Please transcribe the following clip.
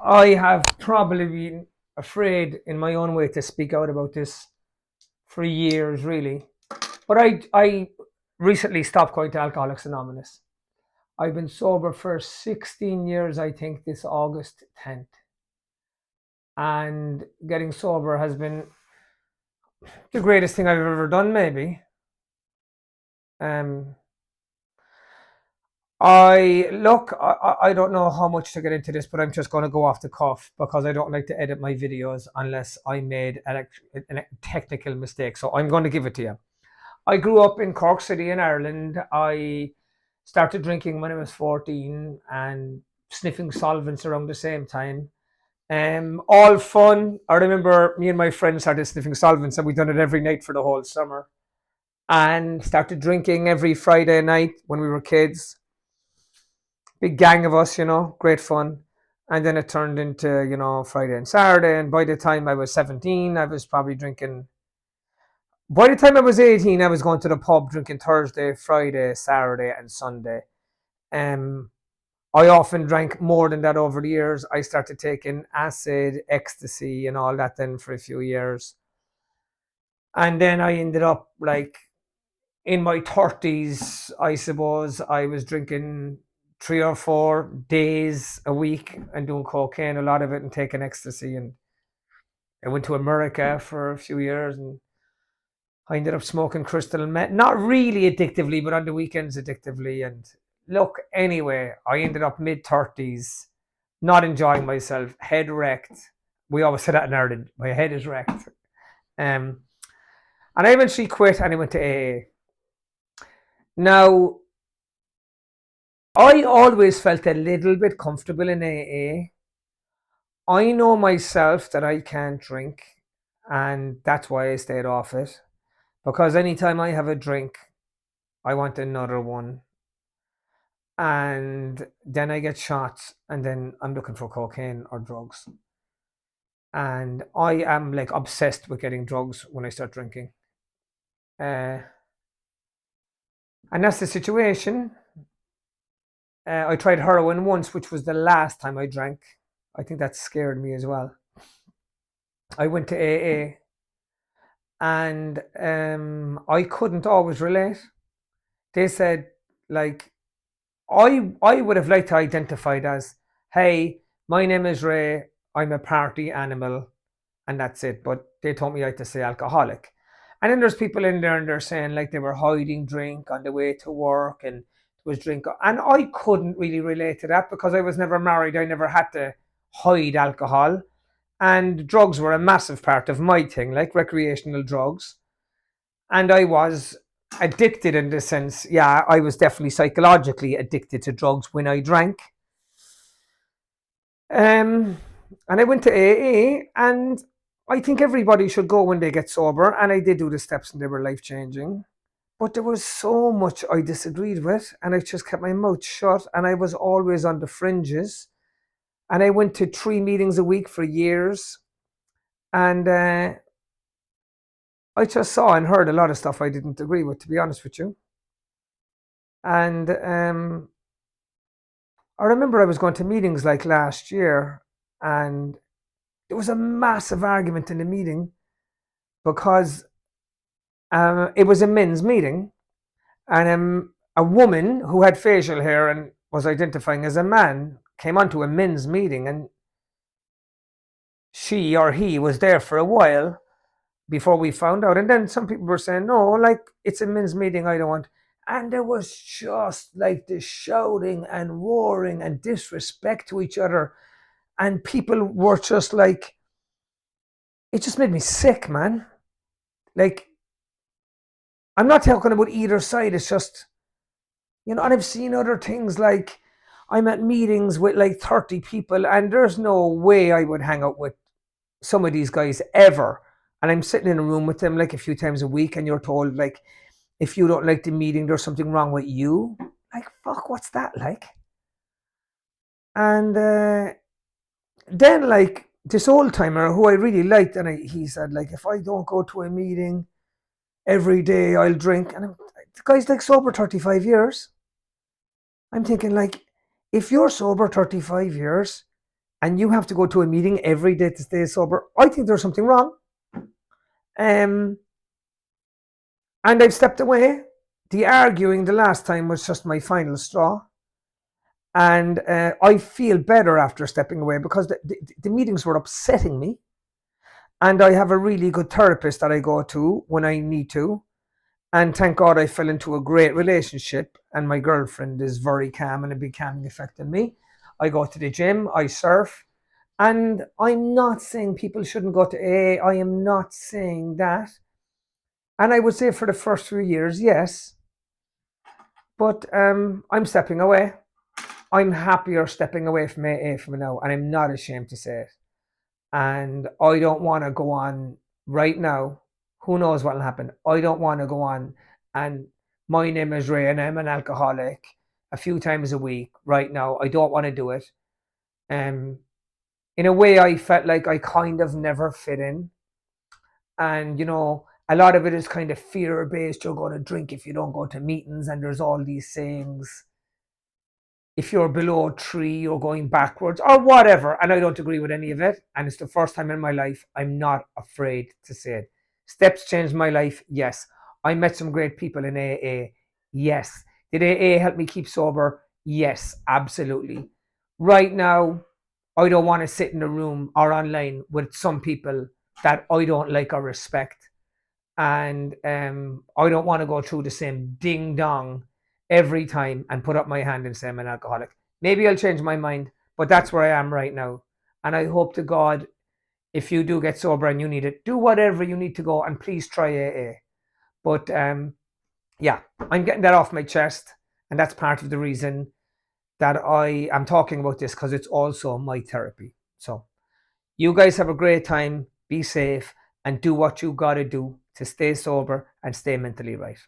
I have probably been afraid in my own way to speak out about this for years, really. But I recently stopped going to Alcoholics Anonymous. I've been sober for 16 years, I think, this August 10th. And getting sober has been the greatest thing I've ever done, maybe. Um, I don't know how much to get into this, but I'm just going to go off the cuff because I don't like to edit my videos unless I made a technical mistake. So I'm going to give it to you. I grew up in Cork City in Ireland. I started drinking when I was 14 and sniffing solvents around the same time. All fun. I remember me and my friends started sniffing solvents and we done it every night for the whole summer and started drinking every Friday night when we were kids. Big gang of us, great fun. And then it turned into, Friday and Saturday. And by the time I was 17, I was probably drinking. By the time I was 18, I was going to the pub drinking Thursday, Friday, Saturday, and Sunday. Um, I often drank more than that over the years. I started taking acid, ecstasy, and all that then for a few years. And then I ended up like in my 30s, I suppose. I was drinking 3 or 4 days a week and doing cocaine, a lot of it, and taking ecstasy. And I went to America for a few years and I ended up smoking crystal meth, not really addictively, but on the weekends addictively. And look, anyway, I ended up mid 30s, not enjoying myself, head wrecked. We always say that in Ireland, my head is wrecked. Um, and I eventually quit and I went to AA. Now, I always felt a little bit comfortable in AA. I know myself that I can't drink, and that's why I stayed off it. Because anytime I have a drink, I want another one. And then I get shots, and then I'm looking for cocaine or drugs. And I am like obsessed with getting drugs when I start drinking. Uh, and that's the situation. I tried heroin once, which was the last time I drank. I think that scared me as well. I went to AA and I couldn't always relate. They said, like, I would have liked to identify it as, hey, my name is Ray, I'm a party animal, and that's it. But they told me I had to say alcoholic. And then there's people in there and they're saying like they were hiding drink on the way to work and was drink. And I couldn't really relate to that because I was never married. I never had to hide alcohol. And drugs were a massive part of my thing, like recreational drugs. And I was addicted in the sense, yeah, I was definitely psychologically addicted to drugs when I drank. Um, and I went to AA, and I think everybody should go when they get sober. And I did do the steps, and they were life changing. But there was so much I disagreed with, and I just kept my mouth shut. And I was always on the fringes. And I went to 3 meetings a week for years. And I just saw and heard a lot of stuff I didn't agree with, to be honest with you. And I remember I was going to meetings like last year, and there was a massive argument in the meeting because it was a men's meeting, and a woman who had facial hair and was identifying as a man came onto a men's meeting, and she or he was there for a while before we found out. And then some people were saying, no, like, it's a men's meeting, I don't want. And there was just like this shouting and roaring and disrespect to each other. And people were just like, it just made me sick, man. Like, I'm not talking about either side. It's just, and I've seen other things like I'm at meetings with like 30 people, and there's no way I would hang out with some of these guys ever. And I'm sitting in a room with them like a few times a week, and you're told, like, if you don't like the meeting, there's something wrong with you. Like, fuck, what's that like? And then, like, this old timer who I really liked, and he said, like, if I don't go to a meeting every day, I'll drink. And the guy's like sober 35 years. I'm thinking, like, if you're sober 35 years and you have to go to a meeting every day to stay sober, I think there's something wrong. And I've stepped away. The arguing the last time was just my final straw. And I feel better after stepping away because the meetings were upsetting me. And I have a really good therapist that I go to when I need to. And thank God I fell into a great relationship. And my girlfriend is very calm and a big calming effect on me. I go to the gym, I surf. And I'm not saying people shouldn't go to AA. I am not saying that. And I would say for the first few years, yes. But I'm stepping away. I'm happier stepping away from AA from now, and I'm not ashamed to say it. And I don't want to go on right now. Who knows what will happen? I don't want to go on and my name is Ray and I'm an alcoholic a few times a week right now. I don't want to do it. In a way, I felt like I kind of never fit in. And, a lot of it is kind of fear based. You're going to drink if you don't go to meetings, and there's all these sayings. If you're below 3, you're going backwards or whatever. And I don't agree with any of it. And it's the first time in my life I'm not afraid to say it. Steps changed my life. Yes. I met some great people in AA. Yes. Did AA help me keep sober? Yes, absolutely. Right now, I don't want to sit in a room or online with some people that I don't like or respect. And I don't want to go through the same ding dong every time and put up my hand and say I'm an alcoholic. Maybe I'll change my mind, but that's where I am right now. And I hope to God, if you do get sober and you need it, do whatever you need to go and please try AA. But yeah, I'm getting that off my chest. And that's part of the reason that I am talking about this, because it's also my therapy. So you guys have a great time, be safe, and do what you got to do to stay sober and stay mentally right.